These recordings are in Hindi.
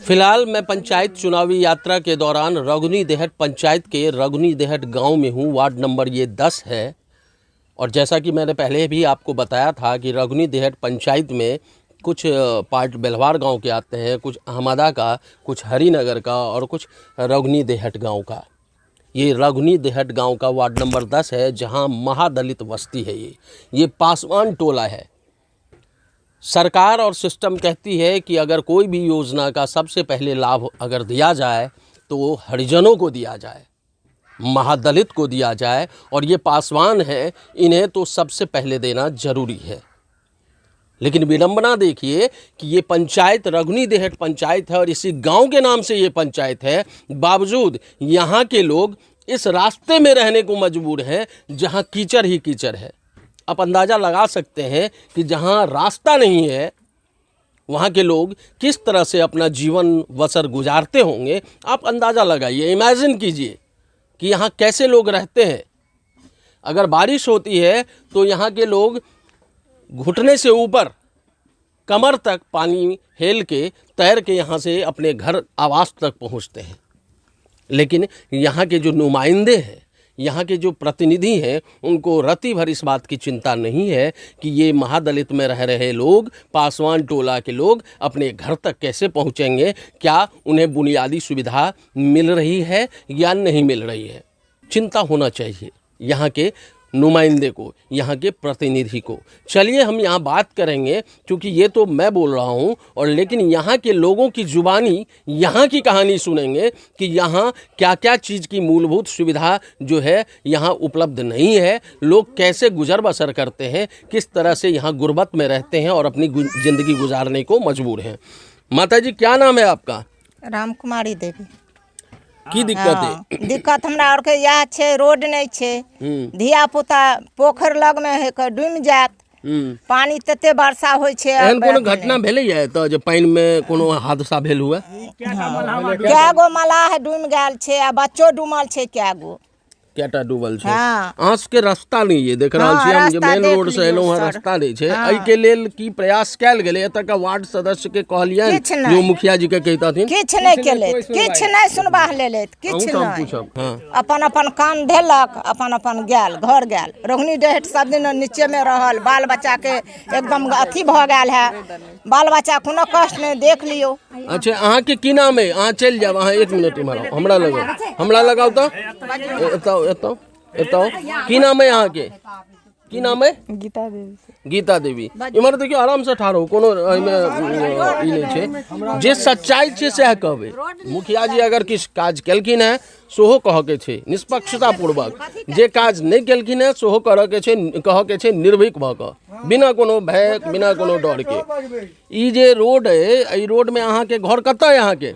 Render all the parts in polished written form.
फिलहाल मैं पंचायत चुनावी यात्रा के दौरान रगुनी देहट पंचायत के रगुनी देहट गांव में हूं। वार्ड नंबर ये 10 है और जैसा कि मैंने पहले भी आपको बताया था कि रगुनी देहट पंचायत में कुछ पार्ट बेलवार गांव के आते हैं, कुछ अहमदा का, कुछ हरिनगर का और कुछ रगुनी देहट गांव का। ये रगुनी देहट गांव का वार्ड नंबर 10 है, जहां महादलित बस्ती है। ये पासवान टोला है। सरकार और सिस्टम कहती है कि अगर कोई भी योजना का सबसे पहले लाभ अगर दिया जाए तो वो हरिजनों को दिया जाए, महादलित को दिया जाए, और ये पासवान है, इन्हें तो सबसे पहले देना जरूरी है। लेकिन विडंबना देखिए कि ये पंचायत रगुनी देहट पंचायत है और इसी गांव के नाम से ये पंचायत है, बावजूद यहाँ के लोग इस रास्ते में रहने को मजबूर हैं जहाँ कीचड़ ही कीचड़ है। आप अंदाज़ा लगा सकते हैं कि जहाँ रास्ता नहीं है वहाँ के लोग किस तरह से अपना जीवन बसर गुजारते होंगे। आप अंदाज़ा लगाइए, इमेजिन कीजिए कि यहाँ कैसे लोग रहते हैं। अगर बारिश होती है तो यहाँ के लोग घुटने से ऊपर कमर तक पानी हेल के तैर के यहाँ से अपने घर आवास तक पहुँचते हैं। लेकिन यहाँ के जो नुमाइंदे हैं, यहाँ के जो प्रतिनिधि हैं, उनको रत्ती भर इस बात की चिंता नहीं है कि ये महादलित में रह रहे लोग, पासवान टोला के लोग अपने घर तक कैसे पहुँचेंगे, क्या उन्हें बुनियादी सुविधा मिल रही है या नहीं मिल रही है। चिंता होना चाहिए यहाँ के नुमाइंदे को, यहाँ के प्रतिनिधि को। चलिए हम यहाँ बात करेंगे, क्योंकि ये तो मैं बोल रहा हूँ और लेकिन यहाँ के लोगों की जुबानी यहाँ की कहानी सुनेंगे कि यहाँ क्या क्या चीज़ की मूलभूत सुविधा जो है यहाँ उपलब्ध नहीं है, लोग कैसे गुजर बसर करते हैं, किस तरह से यहाँ गुर्बत में रहते हैं और अपनी ज़िंदगी गुजारने को मजबूर हैं। माता जी, क्या नाम है आपका? राम कुमारी देवी। की दिक्कत है? दिक्कत हमरा और के यह छे, रोड नहीं छे, धिया पुता पोखर लग में है के डूम जात, पानी तते वर्षा होय छे। एहन कोनो घटना भेलै है त जे पानी में कोनो हादसा भेल हुआ? क्या गो मलाह डूम गेल छे आ बच्चो डूमल छे, क्या गो केटा डूबल छै। हाँ। आँस के रास्ता नहीं है, देख रहल छी हम जे मेन रोड से एलौ है, रास्ता नहीं छै। एहि के लेल की प्रयास कैल गेलै? एतय का वार्ड सदस्य के कहलियन, जो मुखिया जी के कहताथिन किछ नहीं केले, किछ नहीं सुनबा लेले, किछ नहीं। हाँ। अपन अपन कान धेलक, अपन अपन गेल घर गेल। रगुनी देहट सब दिन नीचे में रहल, बाल बच्चा के एकदम अथी भ गेल है, बाल बच्चा कोनो कष्ट नहीं, देख लियो। अच्छा, अहाँ के की नाम है? अहाँ चल जाब, अहाँ 1 मिनट इम्हर हमरा लगाओ, हमरा लगाओ तो एतौ की नाम है यहाँ के? की नाम है? गीता देवी। गीता देवी। इमहर देखियो, आराम से ठाढ़ हो, कोनो ई नहीं छै। जे सच्चाई छै सएह कहबै। मुखिया जी अगर किछु काज केलखिन है सेहो कहऽ के छै निष्पक्षता पूर्वक, जे काज नहीं केलखिन है सेहो कहऽ के छै निर्भीक भऽ कऽ, बिना कोनो भय, बिना कोनो डर के। ई जे रोड है, एहि रोड में अहाँ के घर कतऽ है? अहाँ के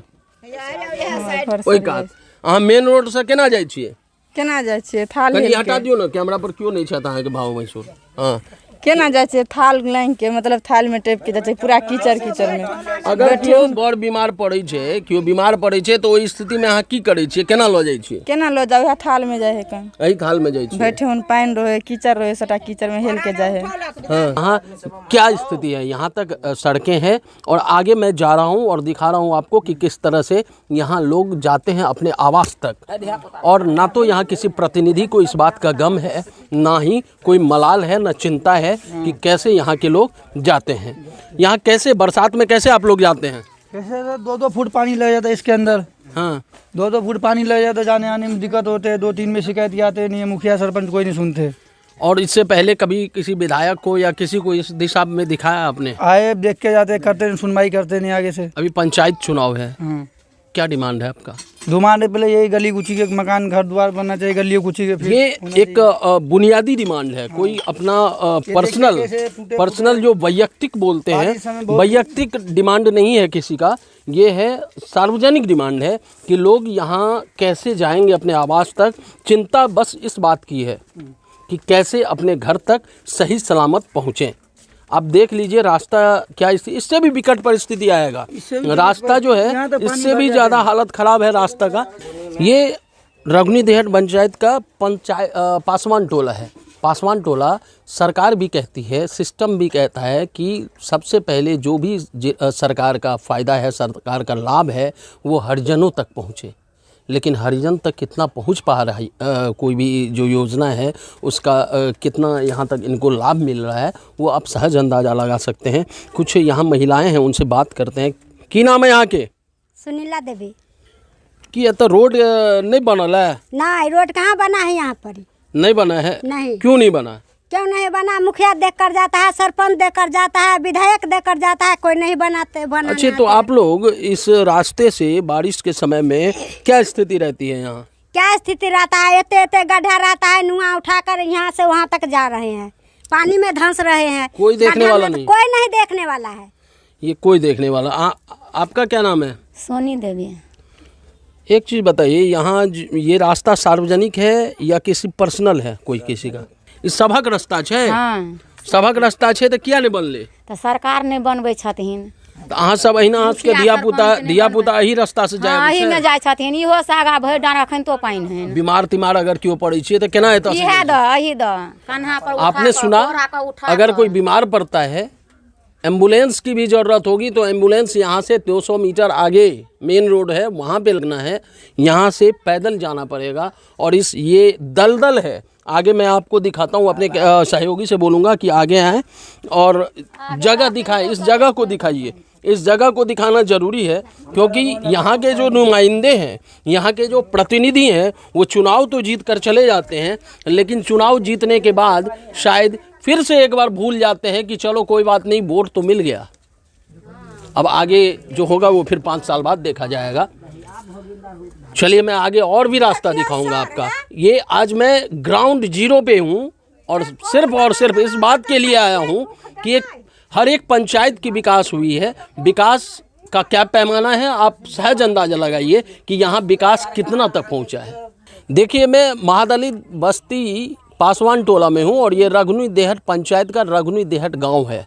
ओइ कात अहाँ मेन रोड से केना जाइ छियै? केना जाइ छियै? थाल कनी हटा दियो ना, कैमरा पर क्यों नहीं छै अहाँ के भाव मैसूर? हाँ, केना जाइ छियै? थाल लाइन के, मतलब थाल में टेप के जाइ छै, पूरा कीचड़ कीचड़ में। अगर केओ बड़ बीमार पड़ै छै, केओ बीमार पड़ै छै तो ओइ स्थिति में अहाँ की करै छियै? केना लऽ जाइ छियै? केना लऽ जाउ? थाल में जाइ है कन, एही थाल में जाइ छियै। बैठे उन पानी रहे, कीचड़ रहे, सटा कीचड़ में हेल के जाए है। हाँ, हाँ, क्या स्थिति है? यहाँ तक सड़कें हैं और आगे मैं जा रहा हूँ और दिखा रहा हूँ आपको कि किस तरह से यहाँ लोग जाते हैं अपने आवास तक, और ना तो यहाँ किसी प्रतिनिधि को इस बात का गम है, ना ही कोई मलाल है, ना चिंता है कि कैसे यहाँ के लोग जाते हैं। यहाँ कैसे बरसात में कैसे आप लोग जाते हैं? कैसे 2-2 फुट पानी लग जाता है इसके अंदर। हाँ, 2-2 फुट पानी लग जाता है, जाने आने में दिक्कत होते है। 2-3 में शिकायत आते नहीं है, मुखिया सरपंच कोई नहीं सुनते। और इससे पहले कभी किसी विधायक को या किसी को इस दिशा में दिखाया आपने? आए, देख के जाते, करते नहीं, सुनवाई करते नहीं आगे से। अभी पंचायत चुनाव है, क्या डिमांड है आपका? डिमांड पहले यही गली कुची के मकान घर द्वार बनना चाहिए, गली कुची के। फिर ये एक बुनियादी डिमांड है। कोई अपना पर्सनल जो वैयक्तिक बोलते हैं, वैयक्तिक डिमांड नहीं है किसी का, ये है सार्वजनिक डिमांड है कि लोग यहाँ कैसे जाएंगे अपने आवास तक। चिंता बस इस बात की है कि कैसे अपने घर तक सही सलामत पहुँचें। आप देख लीजिए रास्ता क्या, इससे भी विकट परिस्थिति आएगा। रास्ता जो है इससे भी ज़्यादा हालत ख़राब है रास्ता का। ये रगुनी देहट पंचायत का पासवान टोला है। पासवान टोला सरकार भी कहती है, सिस्टम भी कहता है कि सबसे पहले जो भी सरकार का फ़ायदा है, सरकार का लाभ है, वो हरिजनों तक पहुँचे। लेकिन हरिजन तक कितना पहुँच पा रहा है, कोई भी जो योजना है उसका कितना यहाँ तक इनको लाभ मिल रहा है, वो आप सहज अंदाज़ा लगा सकते हैं। कुछ यहाँ महिलाएं हैं, उनसे बात करते हैं। की नाम है यहाँ के? सुनीला देवी। कि तो रोड नहीं बनल है? नहीं, रोड कहाँ बना है यहाँ पर? नहीं बना है। नहीं। क्यों नहीं बना? क्यों नहीं बना? मुखिया देख कर जाता है, सरपंच देख कर जाता है, विधायक देख कर जाता है, कोई नहीं बनाते बना। अच्छा, तो आप लोग इस रास्ते से बारिश के समय में क्या स्थिति रहती है यहाँ? क्या स्थिति रहता है? इतने गड्ढा रहता है, नुआ उठाकर यहाँ से वहाँ तक जा रहे हैं, पानी में धंस रहे हैं। कोई देखने वाला नहीं? कोई नहीं देखने वाला है। ये कोई देखने वाला। आपका क्या नाम है? सोनी देवी। एक चीज़ बताइए, यहाँ ये रास्ता सार्वजनिक है या किसी पर्सनल है, कोई किसी का? ई सभक रास्ता है। हाँ, सभक रास्ता है तो क्या नहीं बनले? तो सरकार ने बनबै छथिन। तो अहाँ सब अहिना के धिया पुता एही रास्ता से हाँ, एही में जाए। जाइ छथिन। इहो से आगा भरि डाँढ़ अखन तो पानि है। बीमार तिमार अगर क्यों पड़े छे तो केना हेतै? इहे द अही द कन्हा पर आपने सुना अगर कोई बीमार पड़ता है, एम्बुलेंस की भी ज़रूरत होगी तो एम्बुलेंस यहाँ से 200 मीटर आगे मेन रोड है, वहाँ पे लगना है, यहाँ से पैदल जाना पड़ेगा। और ये दलदल है। आगे मैं आपको दिखाता हूँ, अपने सहयोगी से बोलूँगा कि आगे आए और जगह दिखाएं। इस जगह को दिखाइए, इस जगह को दिखाना ज़रूरी है, क्योंकि यहाँ के जो नुमाइंदे हैं, यहाँ के जो प्रतिनिधि हैं, वो चुनाव तो जीत कर चले जाते हैं, लेकिन चुनाव जीतने के बाद शायद फिर से एक बार भूल जाते हैं कि चलो कोई बात नहीं, वोट तो मिल गया, अब आगे जो होगा वो फिर 5 साल बाद देखा जाएगा। चलिए मैं आगे और भी रास्ता दिखाऊंगा आपका। ये आज मैं ग्राउंड जीरो पे हूँ और सिर्फ इस बात के लिए आया हूँ कि हर एक पंचायत की विकास हुई है। विकास का क्या पैमाना है, आप सहज अंदाजा लगाइए कि यहाँ विकास कितना तक पहुँचा है। देखिए, मैं महादलित बस्ती पासवान टोला में हूँ और ये रगुनी देहट पंचायत का रगुनी देहट गांव है।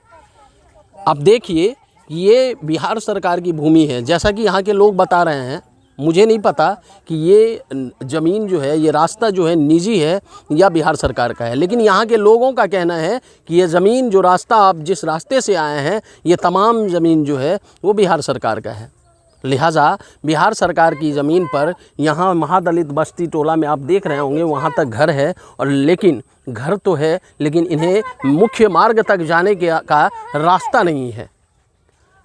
आप देखिए, ये बिहार सरकार की भूमि है, जैसा कि यहाँ के लोग बता रहे हैं। मुझे नहीं पता कि ये ज़मीन जो है, ये रास्ता जो है निजी है या बिहार सरकार का है, लेकिन यहाँ के लोगों का कहना है कि ये ज़मीन, जो रास्ता आप जिस रास्ते से आए हैं, ये तमाम ज़मीन जो है वो बिहार सरकार का है। लिहाजा बिहार सरकार की ज़मीन पर यहाँ महादलित बस्ती टोला में आप देख रहे होंगे, वहाँ तक घर है, और लेकिन घर तो है, लेकिन इन्हें मुख्य मार्ग तक जाने का रास्ता नहीं है।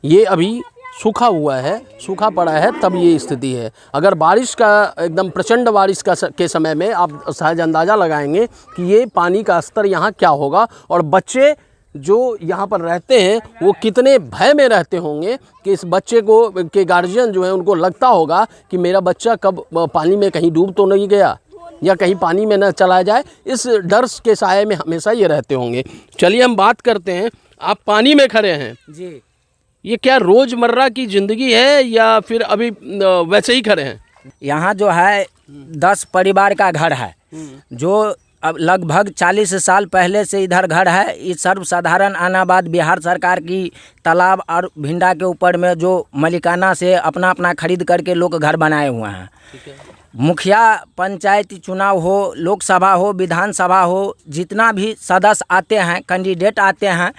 ये अभी सूखा हुआ है, सूखा पड़ा है, तब ये स्थिति है। अगर बारिश का एकदम प्रचंड बारिश के समय में आप सहज अंदाज़ा लगाएंगे कि ये पानी का स्तर यहाँ क्या होगा, और बच्चे जो यहाँ पर रहते हैं वो कितने भय में रहते होंगे कि इस बच्चे को के गार्जियन जो है उनको लगता होगा कि मेरा बच्चा कब पानी में कहीं डूब तो नहीं गया या कहीं पानी में न चला जाए, इस डर के साए में हमेशा ये रहते होंगे। चलिए हम बात करते हैं। आप पानी में खड़े हैं जी। ये क्या रोज़मर्रा की ज़िंदगी है या फिर अभी वैसे ही खड़े हैं? यहाँ जो है 10 परिवार का घर है, जो अब लगभग 40 साल पहले से इधर घर है। ये सर्वसाधारण आनाबाद बिहार सरकार की तालाब और भिंडा के ऊपर में जो मलिकाना से अपना अपना खरीद करके लोग घर बनाए हुए हैं। मुखिया पंचायती चुनाव हो, लोकसभा हो, विधानसभा हो, जितना भी सदस्य आते हैं, कैंडिडेट आते हैं,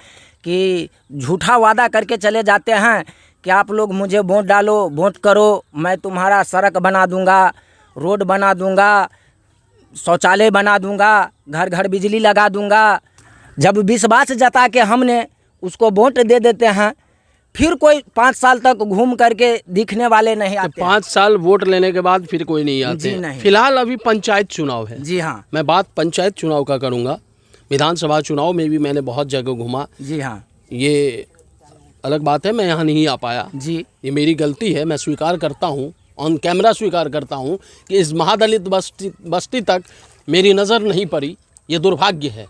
कि झूठा वादा करके चले जाते हैं कि आप लोग मुझे वोट डालो, वोट करो, मैं तुम्हारा सड़क बना दूंगा, रोड बना दूंगा, शौचालय बना दूंगा, घर घर बिजली लगा दूंगा। जब विश्वास जता के हमने उसको वोट दे देते हैं, फिर कोई 5 साल तक घूम करके दिखने वाले नहीं आते। 5 साल वोट लेने के बाद फिर कोई नहीं आते। जी नहीं। फिलहाल अभी पंचायत चुनाव है। जी हाँ। मैं बात पंचायत चुनाव का करूँगा। विधानसभा चुनाव में भी मैंने बहुत जगह घूमा। जी हाँ। ये अलग बात है, मैं यहाँ नहीं आ पाया जी। ये मेरी गलती है, मैं स्वीकार करता हूँ, ऑन कैमरा स्वीकार करता हूँ कि इस महादलित बस्ती तक मेरी नज़र नहीं पड़ी। ये दुर्भाग्य है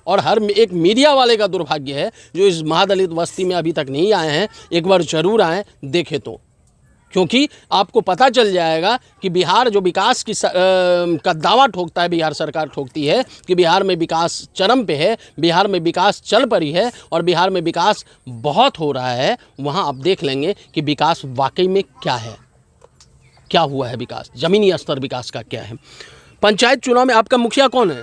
और हर एक मीडिया वाले का दुर्भाग्य है जो इस महादलित बस्ती में अभी तक नहीं आए हैं। एक बार ज़रूर आएँ, देखें तो, क्योंकि आपको पता चल जाएगा कि बिहार जो विकास की का दावा ठोकता है, बिहार सरकार ठोकती है कि बिहार में विकास चरम पे है, बिहार में विकास चल पड़ी है और बिहार में विकास बहुत हो रहा है। वहाँ आप देख लेंगे कि विकास वाकई में क्या है, क्या हुआ है, विकास ज़मीनी स्तर विकास का क्या है। पंचायत चुनाव में आपका मुखिया कौन है?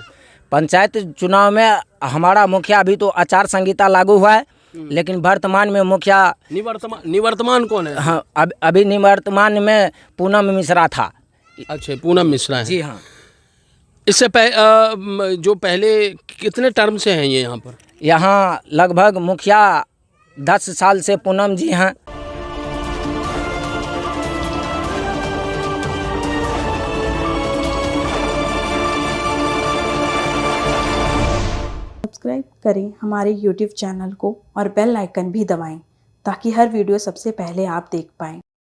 पंचायत चुनाव में हमारा मुखिया अभी तो आचार संहिता लागू हुआ है, लेकिन वर्तमान में मुखिया निवर्तमान कौन है? हाँ, अभी निवर्तमान में पूनम मिश्रा था। अच्छा, पूनम मिश्रा है। जी हाँ। इससे जो पहले कितने टर्म से हैं ये यहाँ पर? यहाँ लगभग मुखिया 10 साल से पूनम जी हैं। सब्सक्राइब करें हमारे YouTube चैनल को और बेल आइकन भी दबाएं ताकि हर वीडियो सबसे पहले आप देख पाएं।